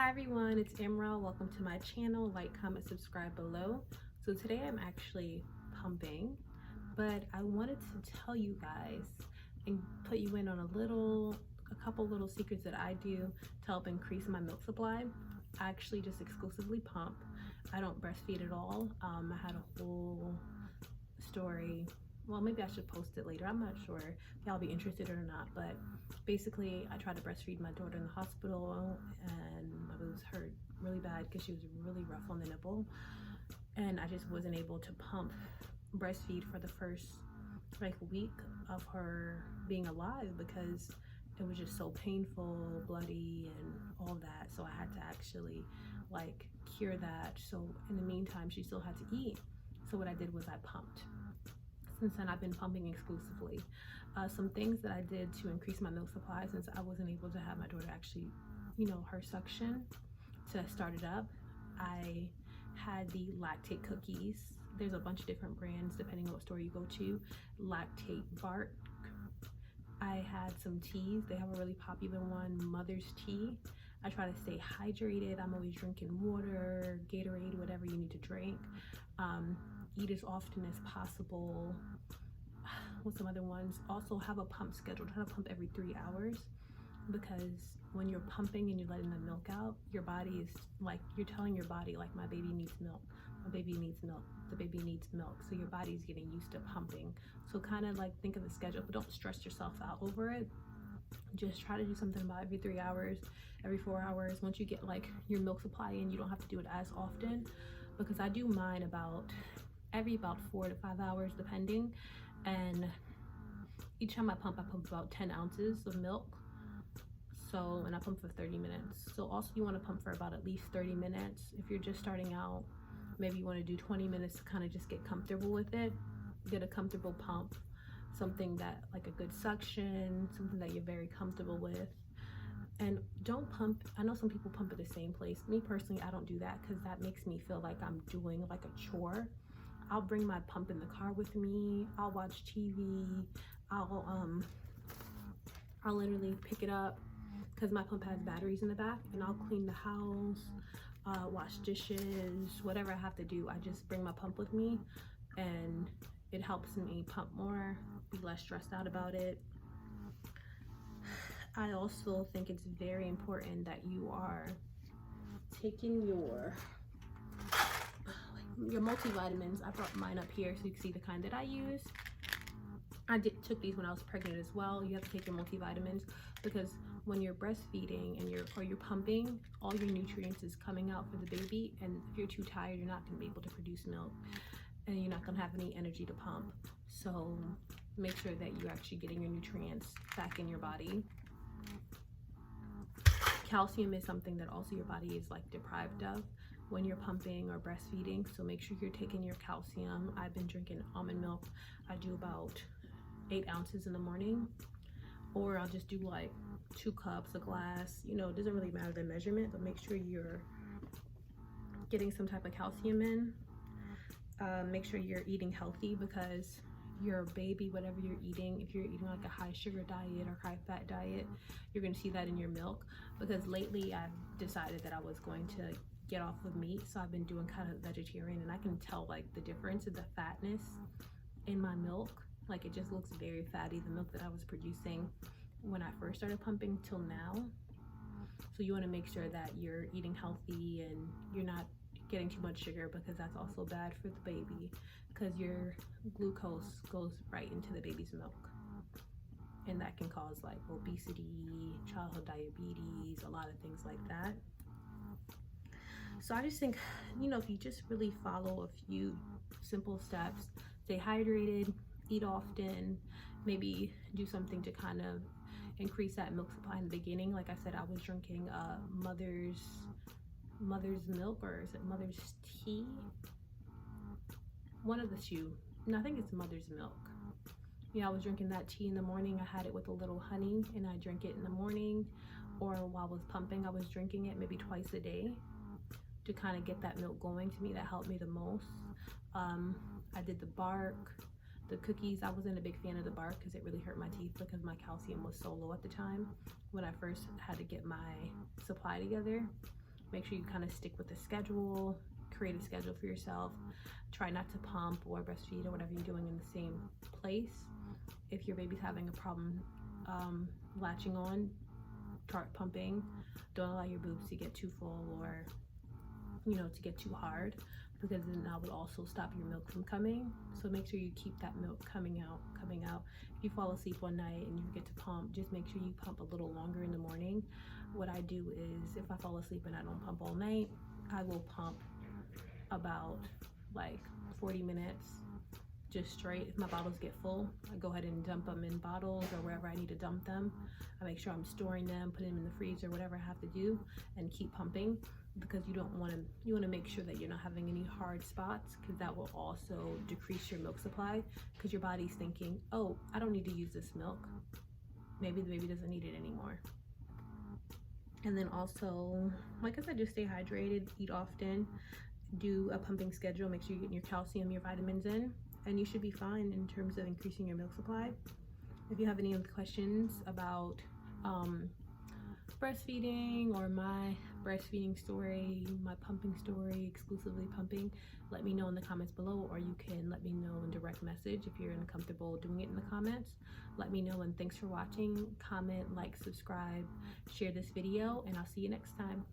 Hi everyone, it's Emerald. Welcome to my channel. Like, comment, subscribe below. So today I'm actually pumping, but I wanted to tell you guys and put you in on a couple little secrets that I do to help increase my milk supply. I actually just exclusively pump. I don't breastfeed at all. I had a whole story. Well, maybe I should post it later. I'm not sure if y'all be interested or not, but basically I tried to breastfeed my daughter in the hospital and my boobs hurt really bad because she was really rough on the nipple, and I just wasn't able to breastfeed for the first week of her being alive because it was just so painful, bloody, and all that. So I had to actually cure that. So in the meantime, she still had to eat. So what I did was I pumped. Since then, I've been pumping exclusively. Some things that I did to increase my milk supply, since I wasn't able to have my daughter actually, her suction to start it up, I had the lactate cookies. There's a bunch of different brands depending on what store you go to. Lactate bark. I had some teas. They have a really popular one, Mother's Tea. I try to stay hydrated. I'm always drinking water, Gatorade, whatever you need to drink. Eat as often as possible. What's some other ones? Also have a pump schedule. Try to pump every 3 hours, because when you're pumping and you're letting the milk out, your body is you're telling your body my baby needs milk, my baby needs milk, the baby needs milk. So your body's getting used to pumping. So kind of think of the schedule, but don't stress yourself out over it. Just try to do something about every 3 hours, every 4 hours. Once you get your milk supply in, you don't have to do it as often, because I do mine every 4 to 5 hours depending, and each time I pump about 10 ounces of milk. So, and I pump for 30 minutes. So also you want to pump for about at least 30 minutes. If you're just starting out, maybe you want to do 20 minutes to kind of just get comfortable with it. Get a comfortable pump, something that a good suction, something that you're very comfortable with. And don't pump, I know some people pump at the same place. Me personally, I don't do that because that makes me feel like I'm doing a chore. I'll bring my pump in the car with me. I'll watch TV. I'll literally pick it up because my pump has batteries in the back, and I'll clean the house, wash dishes, whatever I have to do. I just bring my pump with me, and it helps me pump more, be less stressed out about it. I also think it's very important that you are taking your multivitamins. I brought mine up here so you can see the kind that I use. I took these when I was pregnant as well. You have to take your multivitamins because when you're breastfeeding and you're pumping, all your nutrients is coming out for the baby, and if you're too tired, you're not going to be able to produce milk, and you're not going to have any energy to pump. So make sure that you're actually getting your nutrients back in your body. Calcium is something that also your body is deprived of when you're pumping or breastfeeding, so make sure you're taking your calcium. I've been drinking almond milk. I do about 8 ounces in the morning, or I'll just do 2 cups, a glass. It doesn't really matter the measurement, but make sure you're getting some type of calcium in. Make sure you're eating healthy, because your baby, whatever you're eating, if you're eating a high sugar diet or high fat diet, you're going to see that in your milk. Because lately I've decided that I was going to get off of meat, so I've been doing kind of vegetarian, and I can tell the difference in the fatness in my milk. It just looks very fatty, the milk that I was producing when I first started pumping till now. So you want to make sure that you're eating healthy and you're not getting too much sugar, because that's also bad for the baby, because your glucose goes right into the baby's milk, and that can cause obesity, childhood diabetes, a lot of things like that. So I just think, if you just really follow a few simple steps, stay hydrated, eat often, maybe do something to kind of increase that milk supply in the beginning. Like I said, I was drinking mother's milk, or is it Mother's Tea? One of the two. No, I think it's Mother's Milk. Yeah, I was drinking that tea in the morning. I had it with a little honey, and I drink it in the morning, or while I was pumping, I was drinking it maybe twice a day to kind of get that milk going. To me, that helped me the most. I did the bark, the cookies. I wasn't a big fan of the bark because it really hurt my teeth, because my calcium was so low at the time when I first had to get my supply together. Make sure you kind of stick with the schedule, create a schedule for yourself. Try not to pump or breastfeed or whatever you're doing in the same place. If your baby's having a problem latching on, start pumping. Don't allow your boobs to get too full or, you know, to get too hard, because then that would also stop your milk from coming. So make sure you keep that milk coming out. If you fall asleep one night and you forget to pump, just make sure you pump a little longer in the morning. What I do is, if I fall asleep and I don't pump all night, I will pump about like 40 minutes just straight. If my bottles get full, I go ahead and dump them in bottles or wherever I need to dump them. I make sure I'm storing them, put them in the freezer, whatever I have to do, and keep pumping, because you want to make sure that you're not having any hard spots, because that will also decrease your milk supply, because your body's thinking, oh, I don't need to use this milk. Maybe the baby doesn't need it anymore. And then also, like I said, just stay hydrated, eat often, do a pumping schedule, make sure you're getting your calcium, your vitamins in, and you should be fine in terms of increasing your milk supply. If you have any questions about breastfeeding or my breastfeeding story, my pumping story, exclusively pumping, let me know in the comments below, or you can let me know in direct message if you're uncomfortable doing it in the comments. Let me know, and thanks for watching. Comment, like, subscribe, share this video, and I'll see you next time.